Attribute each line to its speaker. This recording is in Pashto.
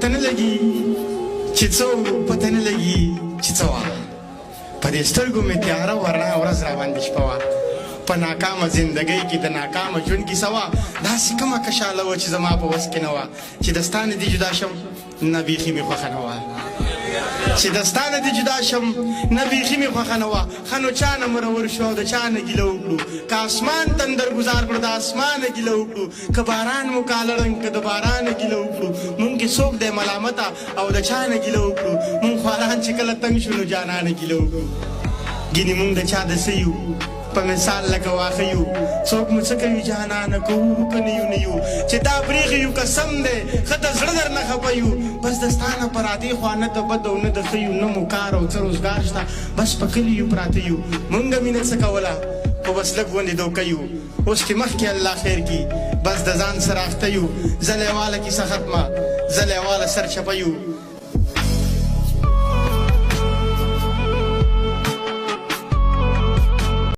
Speaker 1: پته نه لګي چې څه پته نه لګي چې څه وه په دې سترګو مې تیاره ورنه ورځ راباندې شپه وه په ناکامه زندګۍ کې د ناکامه ژوند کیسه وه داسې کومه کشاله وه چې زما په وس کې نه وه چې د ستا نه دې جدا شم نه بیخي مې خوښه نه وه چې د ستا نه دې جدا شم نه بیخي مې خوښه نه وه ښه نو چا نه مرور شو او د چا نه ګیله وکړو که اسمان تندر ګزار کړو د اسمانه ګیله وکړو که باران مو کاله رنګ که د بارانه ګیله وکړو مونږ کې څوک دی ملامته او د چا نه ګیله وکړو مونږ خواران چې کله تنګ شو نو جانانه ګیله وکړو ګینې مونږ د چا د څه یو په مثال لکه واښه یو څوک مو څه کوي جانانه کوو که نه یو نه یو چې دا برېښې یو قسم دی ښه د زړه درنه خفه یو بس د ستا نه پراتې خوا نه د بد او نه د ښه یو نه مو کار او څه روزګار شته بس په کلي یو پراته یو مونږ مینه څه کوله خو بس لږ غوندې دوکه یو اوس چې مخکې الله خیر کي بس د ځان سره اخته یو زلیواله کیسه ختمه زلیواله سرچپه یو